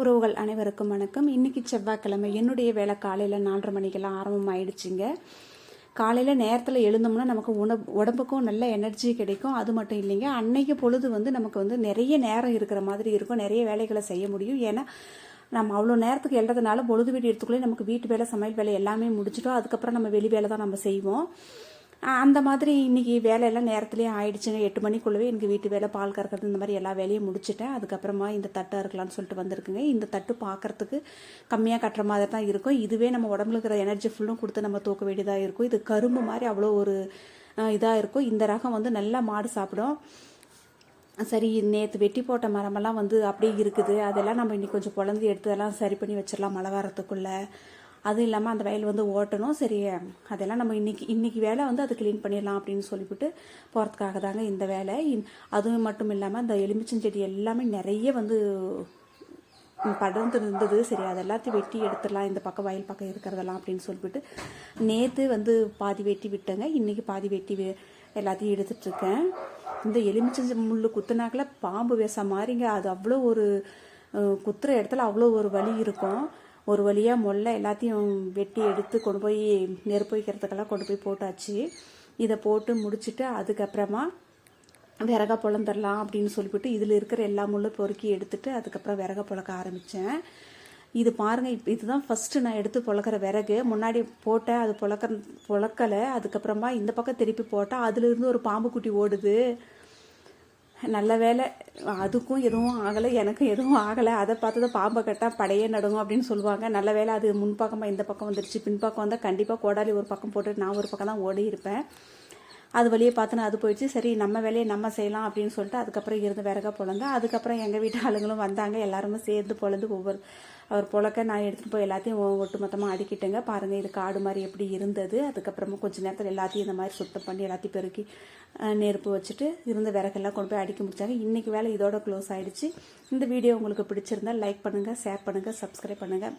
உறவுகள் அனைவருக்கும் வணக்கம். இன்னைக்கு செவ்வாய்க்கிழமை. என்னுடைய வேலை காலையில் 4:30 மணிக்கெல்லாம் ஆரம்பமாயிடுச்சுங்க. காலையில் நேரத்தில் எழுந்தோம்னா நமக்கு உடம்புக்கும் நல்ல எனர்ஜி கிடைக்கும். அது மட்டும் இல்லைங்க, அன்னைக்கு பொழுது நமக்கு நிறைய நேரம் இருக்கிற மாதிரி இருக்கும். நிறைய வேலைகளை செய்ய முடியும். ஏன்னா நம்ம அவ்வளோ நேரத்துக்கு எழுறதுனால பொழுது வீடு எடுத்துக்குள்ளே நமக்கு வீட்டு வேலை, சமையல் வேலை எல்லாமே முடிச்சிட்டோம். அதுக்கப்புறம் நம்ம வெளி வேலை தான் நம்ம செய்வோம். அந்த மாதிரி இன்றைக்கி வேலையெல்லாம் நேரத்துலேயே ஆயிடுச்சுங்க. 8 மணிக்குள்ளவே எனக்கு வீட்டு வேலை, பால் கறக்கிறது, இந்த மாதிரி எல்லா வேலையும் முடிச்சுட்டேன். அதுக்கப்புறமா இந்த தட்டாக இருக்கலாம்னு சொல்லிட்டு வந்திருக்குங்க. இந்த தட்டு பார்க்குறதுக்கு கம்மியாக கட்டுற மாதிரி தான் இருக்கும். இதுவே நம்ம உடம்புல இருக்கிற எனர்ஜி ஃபுல்லும் கொடுத்து நம்ம தூக்க வேண்டியதாக இருக்கும். இது கரும்பு மாதிரி அவ்வளோ ஒரு இதாக இருக்கும். இந்த ரகம் நல்லா மாடு சாப்பிடும். சரி, நேற்று வெட்டி போட்ட மரமெல்லாம் அப்படியே இருக்குது. அதெல்லாம் நம்ம இன்னைக்கு கொஞ்சம் குழந்தை எடுத்து அதெல்லாம் சரி பண்ணி வச்சிடலாம் மழை வரத்துக்குள்ளே. அதுவும் இல்லாமல் அந்த வயல் ஓட்டணும். சரி, அதெல்லாம் நம்ம இன்னைக்கு வேலை அது க்ளீன் பண்ணிடலாம் அப்படின்னு சொல்லிவிட்டு போகிறதுக்காக தாங்க இந்த வேலை. அதுவும் மட்டும் இல்லாமல் அந்த எலுமிச்சஞ்செடி எல்லாமே நிறைய படர்ந்து இருந்தது. சரி, அது எல்லாத்தையும் வெட்டி எடுத்துடலாம், இந்த பக்கம் வயல் பக்கம் இருக்கிறதெல்லாம் அப்படின்னு சொல்லிவிட்டு நேற்று பாதி வெட்டி விட்டேங்க. இன்றைக்கி பாதி வெட்டி எல்லாத்தையும் எடுத்துட்ருக்கேன். இந்த எலுமிச்சஞ்ச முள் குத்துனாக்கில் பாம்பு வேச மாதிரிங்க. அது அவ்வளோ ஒரு குத்துற இடத்துல அவ்வளோ ஒரு வலி இருக்கும். ஒரு வழியாக மொல்ல எல்லாத்தையும் வெட்டி எடுத்து கொண்டு போய் நெருப்பு வைக்கிறதுக்கெல்லாம் கொண்டு போய் போட்டாச்சு. இதை போட்டு முடிச்சுட்டு அதுக்கப்புறமா விறகா பொழந்துடலாம் அப்படின்னு சொல்லிவிட்டு இதில் இருக்கிற எல்லா முள்ளும் பொறுக்கி எடுத்துட்டு அதுக்கப்புறம் விறக பொழக்க ஆரம்பித்தேன். இது பாருங்கள், இதுதான் ஃபஸ்ட்டு நான் எடுத்து பொழக்கிற விறகு. முன்னாடி போட்டேன், அது பொழக்கலை. அதுக்கப்புறமா இந்த பக்கம் திருப்பி போட்டால் அதுலேருந்து ஒரு பாம்பு குட்டி ஓடுது. நல்ல வேலை, அதுக்கும் எதுவும் ஆகலை, எனக்கும் எதுவும் ஆகலை. அதை பார்த்தது பாம்பை கட்டால் படையே நடுங்கும் அப்படின்னு சொல்லுவாங்க. நல்ல வேலை அது முன்பக்கமாக இந்த பக்கம் வந்துருச்சு. பின்பக்கம் வந்தால் கண்டிப்பாக கோடாலி ஒரு பக்கம் போட்டு நான் ஒரு பக்கம் தான் ஓடி இருப்பேன். அது வழியே பார்த்துன்னு அது போயிடுச்சு. சரி, நம்ம வேலையை நம்ம செய்யலாம் அப்படின்னு சொல்லிட்டு அதுக்கப்புறம் இருந்து விறகா பொழந்து அதுக்கப்புறம் எங்கள் வீட்டு ஆளுங்களும் வந்தாங்க. எல்லாருமே சேர்ந்து பொழுது அவர் பொழக்க நான் எடுத்துகிட்டு போய் எல்லாத்தையும் ஒட்டு மொத்தமாக அடிக்கிட்டேங்க. பாருங்கள், இது காடு மாதிரி எப்படி இருந்தது. அதுக்கப்புறமா கொஞ்சம் நேரத்தில் எல்லாத்தையும் இந்த மாதிரி சுத்தம் பண்ணி எல்லாத்தையும் பெருக்கி நெருப்பு வச்சுட்டு இருந்த விறகெல்லாம் கொண்டு போய் அடிக்க முடிச்சாங்க. இன்றைக்கி வேலை இதோட க்ளோஸ் ஆகிடுச்சு. இந்த வீடியோ உங்களுக்கு பிடிச்சிருந்தால் லைக் பண்ணுங்கள், ஷேர் பண்ணுங்கள், சப்ஸ்கிரைப் பண்ணுங்கள்.